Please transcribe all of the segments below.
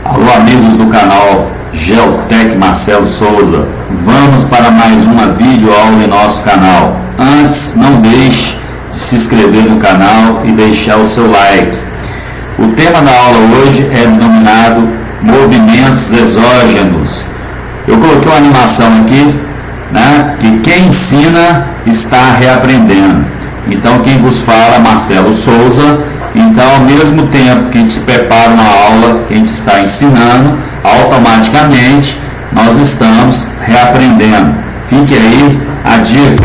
Alô, amigos do canal Geotech Marcelo Souza, vamos para mais uma videoaula em nosso canal. Antes, não deixe de se inscrever no canal e deixar o seu like. O tema da aula hoje é denominado movimentos exógenos. Eu coloquei uma animação aqui, que quem ensina está reaprendendo. Então, quem vos fala, Marcelo Souza. Então, ao mesmo tempo que a gente se prepara uma aula, que a gente está ensinando, automaticamente nós estamos reaprendendo. Fique aí a dica.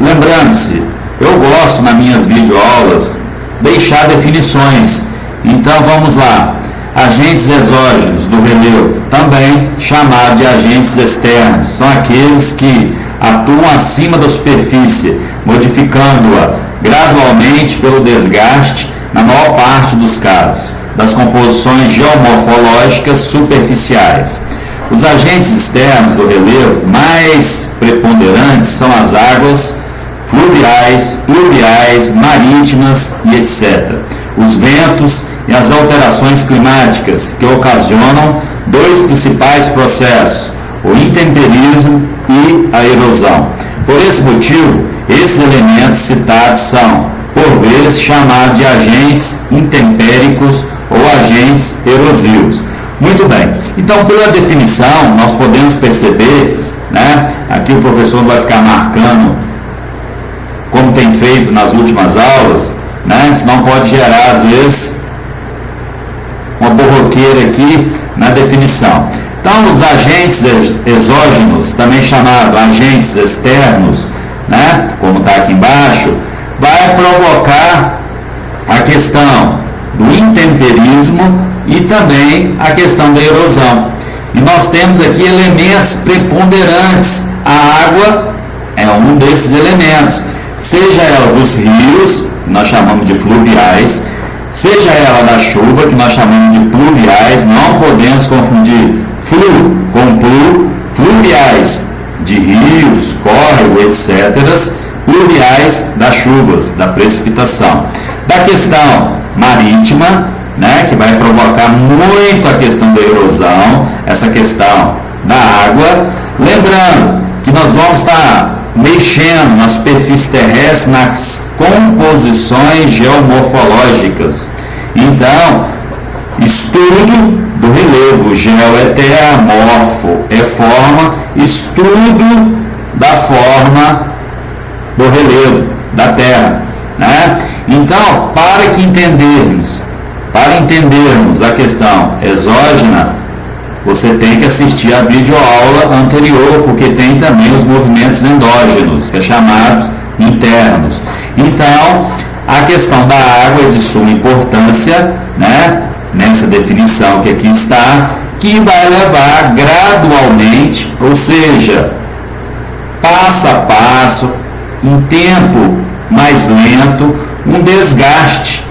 Lembrando-se, eu gosto nas minhas videoaulas deixar definições. Então, vamos lá. Agentes exógenos do relevo, também chamado de agentes externos, são aqueles que atuam acima da superfície, modificando-a gradualmente pelo desgaste, na maior parte dos casos, das composições geomorfológicas superficiais. Os agentes externos do relevo mais preponderantes são as águas fluviais, pluviais, marítimas e etc. Os ventos e as alterações climáticas que ocasionam dois principais processos, o intemperismo e a erosão. Por esse motivo, esses elementos citados são, por vezes, chamados de agentes intempéricos ou agentes erosivos. Muito bem, então pela definição nós podemos perceber, aqui o professor vai ficar marcando como tem feito nas últimas aulas, senão pode gerar às vezes uma borroqueira aqui na definição. Então, os agentes exógenos, também chamados agentes externos, como está aqui embaixo, vai provocar a questão do intemperismo e também a questão da erosão. E nós temos aqui elementos preponderantes. A água é um desses elementos, seja ela dos rios, que nós chamamos de fluviais, seja ela da chuva, que nós chamamos de pluviais. Não podemos confundir flu com plu. Fluviais de rios, córrego, etc. Pluviais das chuvas, da precipitação. Da questão marítima, que vai provocar muito a questão da erosão, essa questão da água. Lembrando que nós vamos estar mexendo na superfície terrestre nas composições geomorfológicas. Então, estudo do relevo, geo é terra, morfo é forma, estudo da forma do relevo, da terra. Então, para entendermos a questão exógena, você tem que assistir a videoaula anterior, porque tem também os movimentos endógenos, que é chamados internos. Então, a questão da água é de suma importância, nessa definição que aqui está, que vai levar gradualmente, ou seja, passo a passo, em tempo mais lento, um desgaste,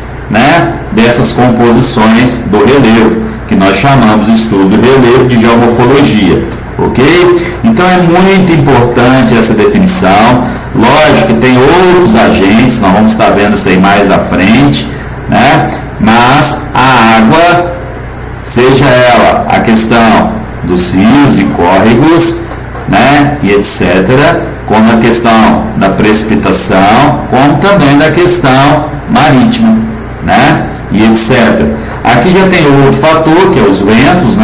dessas composições do relevo, que nós chamamos de estudo do relevo de geomorfologia, ok? Então é muito importante essa definição. Lógico que tem outros agentes, nós vamos estar vendo isso aí mais à frente, mas a água, seja ela a questão dos rios e córregos, e etc., como a questão da precipitação, como também da questão marítima, e etc. Aqui já tem outro fator, que é os ventos,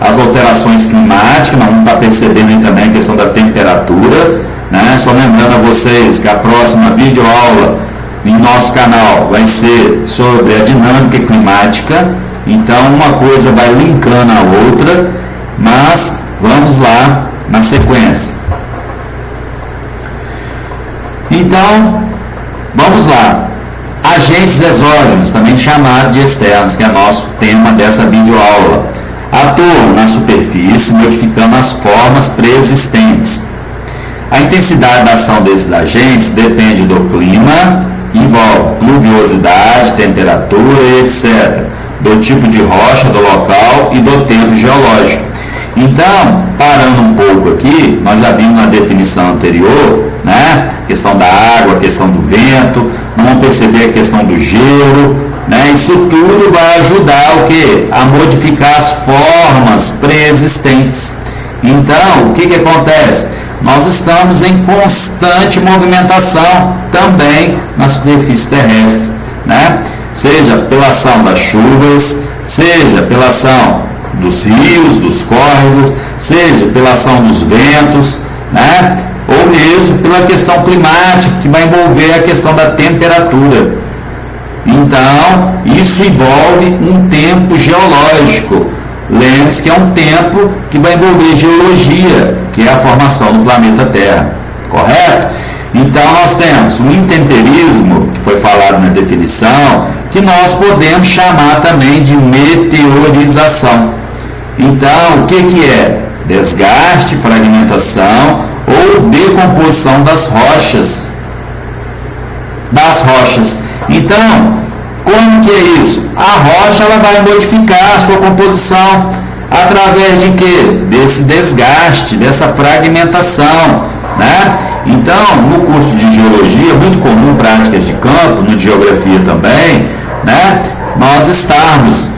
as alterações climáticas. Nós vamos estar percebendo aí também a questão da temperatura, Só lembrando a vocês que a próxima videoaula em nosso canal vai ser sobre a dinâmica climática. Então, uma coisa vai linkando a outra, mas vamos lá na sequência. Então, vamos lá. Agentes exógenos, também chamados de externos, que é nosso tema dessa videoaula, atuam na superfície, modificando as formas preexistentes. A intensidade da ação desses agentes depende do clima, que envolve pluviosidade, temperatura e etc., do tipo de rocha do local e do tempo geológico. Então, parando um pouco aqui, nós já vimos na definição anterior, a questão da água, a questão do vento, vamos perceber a questão do gelo, né? Isso tudo vai ajudar o quê? A modificar as formas pré-existentes. Então, o que acontece? Nós estamos em constante movimentação também na superfície terrestre, né? Seja pela ação das chuvas, seja pela ação dos rios, dos córregos, seja pela ação dos ventos, né? Ou mesmo pela questão climática, que vai envolver a questão da temperatura. Então, isso envolve um tempo geológico. Lembre-se que é um tempo que vai envolver geologia, que é a formação do planeta Terra, correto? Então nós temos um intemperismo, que foi falado na definição, que nós podemos chamar também de meteorização. Então, o que é? Desgaste, fragmentação ou decomposição das rochas. Então, como que é isso? A rocha ela vai modificar a sua composição através de quê? Desse desgaste, dessa fragmentação, né? Então, no curso de geologia, muito comum práticas de campo, no de geografia também, né? Nós estamos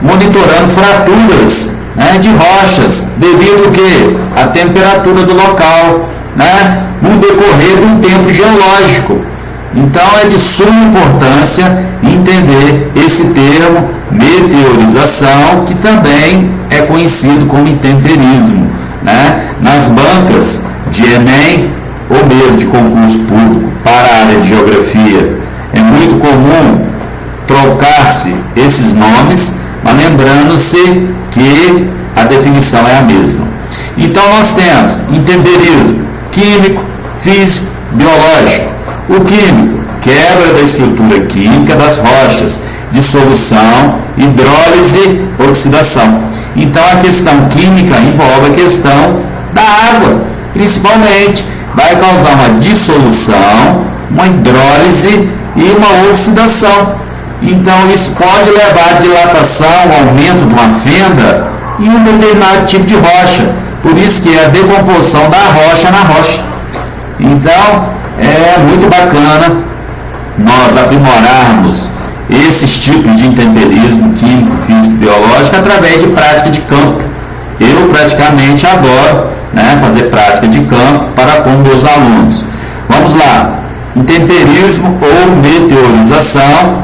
monitorando fraturas, né, de rochas, devido ao quê? A temperatura do local, né? No decorrer de um tempo geológico. Então é de suma importância entender esse termo meteorização, que também é conhecido como intemperismo, né? Nas bancas de Enem ou mesmo de concurso público para a área de geografia, é muito comum trocar-se esses nomes, mas lembrando-se que a definição é a mesma. Então nós temos intemperismo químico, físico, biológico. O químico, quebra da estrutura química das rochas, dissolução, hidrólise, oxidação. Então a questão química envolve a questão da água, principalmente. Vai causar uma dissolução, uma hidrólise e uma oxidação. Então isso pode levar a dilatação, aumento de uma fenda em um determinado tipo de rocha. Por isso que é a decomposição da rocha na rocha. Então é muito bacana nós aprimorarmos esses tipos de intemperismo químico, físico, biológico através de prática de campo. Eu praticamente adoro, né, fazer prática de campo para com meus alunos. Vamos lá. Intemperismo ou meteorização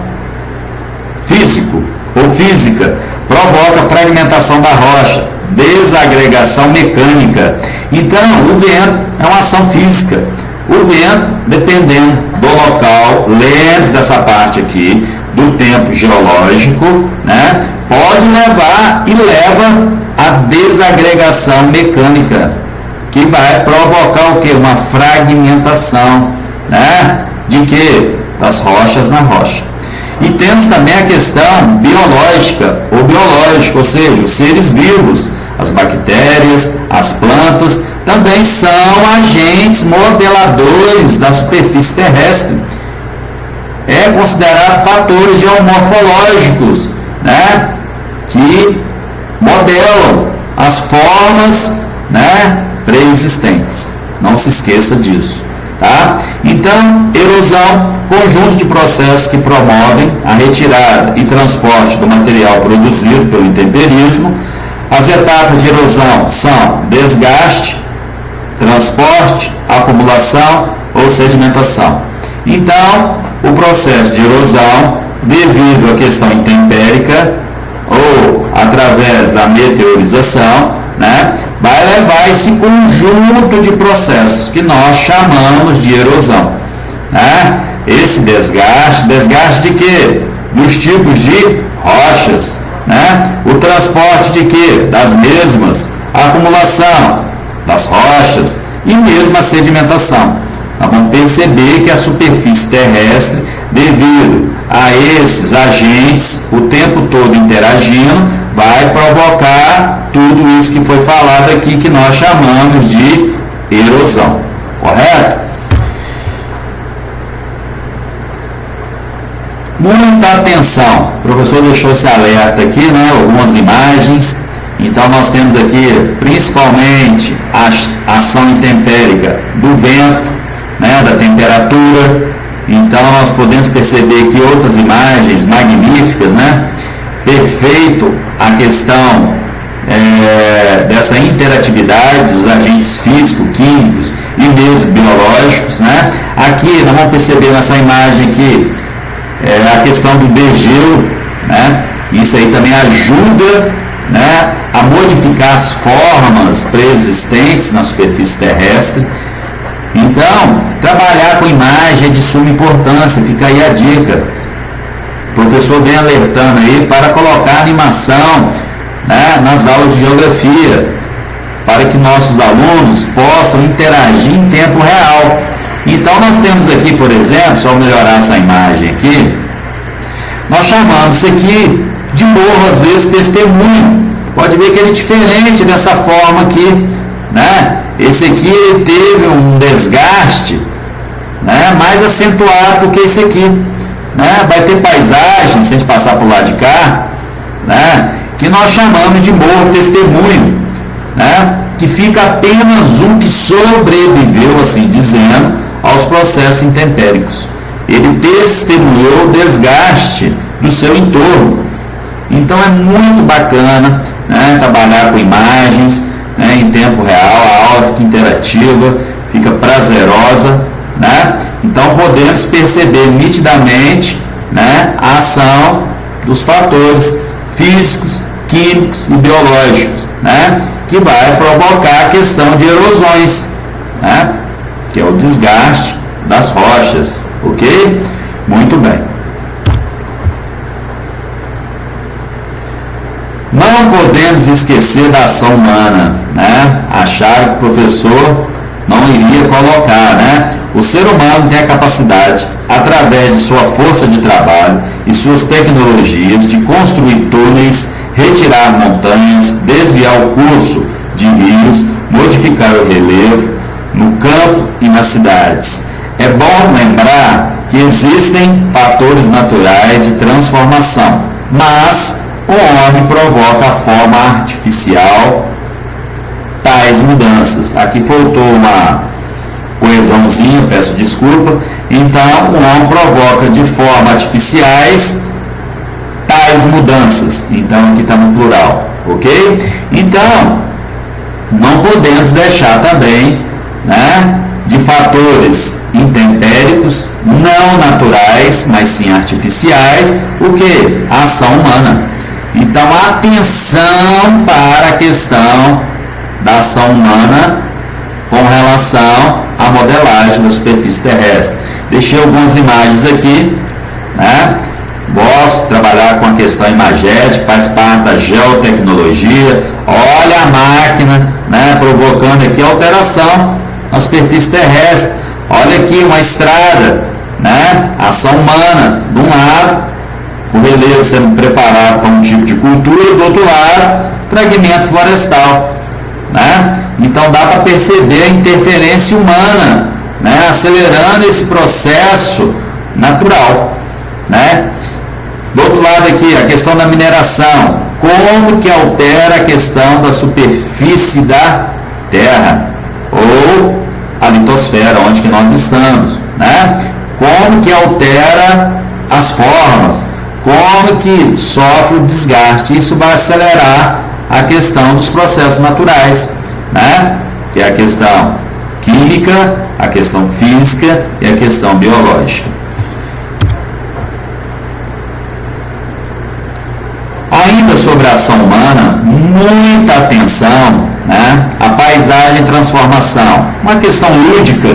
físico ou física provoca fragmentação da rocha, desagregação mecânica. Então, o vento é uma ação física. O vento, dependendo do local, lembre-se dessa parte aqui, do tempo geológico, né, pode levar e leva a desagregação mecânica, que vai provocar o quê? Uma fragmentação, né, de quê? Das rochas na rocha. E temos também a questão biológica ou biológica, ou seja, os seres vivos, as bactérias, as plantas, também são agentes modeladores da superfície terrestre. É considerado fatores geomorfológicos, né, que modelam as formas, né, pré-existentes. Não se esqueça disso. Tá? Então, erosão, conjunto de processos que promovem a retirada e transporte do material produzido pelo intemperismo. As etapas de erosão são desgaste, transporte, acumulação ou sedimentação. Então, o processo de erosão, devido à questão intempérica ou através da meteorização, né, vai levar esse conjunto de processos que nós chamamos de erosão, né? Esse desgaste de quê? Dos tipos de rochas, né? O transporte de quê? Das mesmas, a acumulação das rochas e mesmo a sedimentação. Nós vamos perceber que a superfície terrestre, devido a esses agentes, o tempo todo interagindo, vai provocar tudo isso que foi falado aqui, que nós chamamos de erosão, correto? Muita atenção, o professor deixou esse alerta aqui, né? Algumas imagens. Então nós temos aqui principalmente a ação intempérica do vento, né? Da temperatura, Então nós podemos perceber que outras imagens magníficas, né? Perfeito a questão dessa interatividade dos agentes físicos, químicos e mesmo biológicos, né? Aqui nós vamos perceber nessa imagem aqui a questão do degelo, né? Isso aí também ajuda, né, a modificar as formas pré-existentes na superfície terrestre. Então, trabalhar com imagem é de suma importância, fica aí a dica. O professor vem alertando aí para colocar animação, né, nas aulas de geografia, para que nossos alunos possam interagir em tempo real. Então, nós temos aqui, por exemplo, só melhorar essa imagem aqui, nós chamamos isso aqui de morro, às vezes, testemunho. Pode ver que ele é diferente dessa forma aqui, né? Esse aqui teve um desgaste, né, mais acentuado do que esse aqui, né? Vai ter paisagem, se a gente passar para o lado de cá, né, que nós chamamos de morro testemunho, né, que fica apenas um que sobreviveu, assim dizendo, aos processos intempéricos. Ele testemunhou o desgaste do seu entorno. Então é muito bacana, né, trabalhar com imagens, né, em tempo real, a aula fica interativa, fica prazerosa, né? Então podemos perceber nitidamente, né, a ação dos fatores físicos, químicos e biológicos, né, que vai provocar a questão de erosões, né, que é o desgaste das rochas, ok? Muito bem. Não podemos esquecer da ação humana, né? Acharam que o professor não iria colocar, né? O ser humano tem a capacidade, através de sua força de trabalho e suas tecnologias, de construir túneis, retirar montanhas, desviar o curso de rios, modificar o relevo no campo e nas cidades. É bom lembrar que existem fatores naturais de transformação, mas o homem provoca a forma artificial tais mudanças. Aqui faltou uma coesãozinha, peço desculpa. Então, o homem provoca de forma artificiais tais mudanças. Então, aqui está no plural, ok? Então, não podemos deixar também, né, de fatores intempéricos, não naturais, mas sim artificiais, o que? A ação humana. Então, atenção para a questão da ação humana com relação à modelagem da superfície terrestre. Deixei algumas imagens aqui, né? Gosto de trabalhar com a questão imagética, faz parte da geotecnologia. Olha a máquina, né, provocando aqui alteração na superfície terrestre. Olha aqui uma estrada, né? Ação humana, de um lado, o relevo sendo preparado para um tipo de cultura, do outro lado, fragmento florestal, né? Então dá para perceber a interferência humana, né, acelerando esse processo natural, né? Do outro lado aqui, a questão da mineração, como que altera a questão da superfície da Terra, ou a litosfera, onde que nós estamos, né? Como que altera as formas, como que sofre o desgaste. Isso vai acelerar a questão dos processos naturais, né? Que é a questão química, a questão física e a questão biológica. Ainda sobre a ação humana, muita atenção, né? A paisagem e transformação, uma questão lúdica.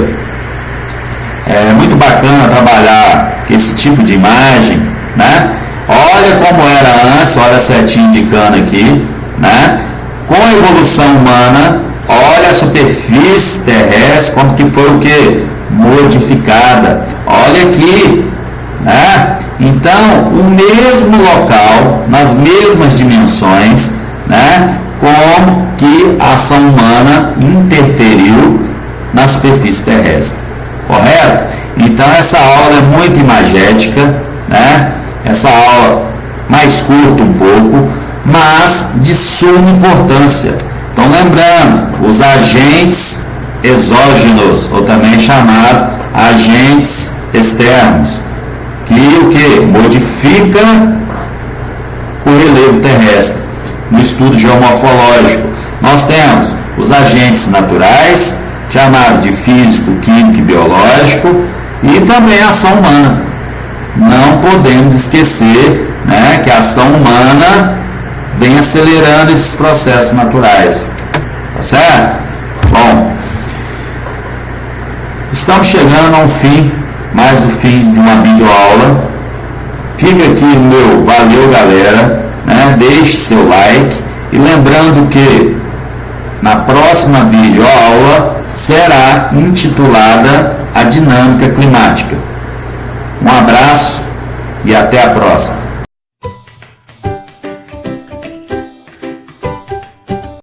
É muito bacana trabalhar com esse tipo de imagem, né? Olha como era antes, olha a setinha indicando aqui, né? Com a evolução humana, olha a superfície terrestre, como que foi o que? Modificada. Olha aqui, né? Então, o mesmo local, nas mesmas dimensões, né? Como que a ação humana interferiu na superfície terrestre, correto? Então, essa aula é muito imagética, né? Essa aula mais curta um pouco, mas de suma importância. Então, lembrando, os agentes exógenos, ou também chamado agentes externos, que o que? Modifica o relevo terrestre. No estudo geomorfológico, nós temos os agentes naturais, chamado de físico, químico e biológico, e também a ação humana. Não podemos esquecer, né, que a ação humana vem acelerando esses processos naturais. Tá certo? Bom, estamos chegando ao fim, mais o fim de uma videoaula. Fica aqui o meu valeu, galera, né? Deixe seu like e lembrando que na próxima videoaula será intitulada a dinâmica climática. Um abraço e até a próxima.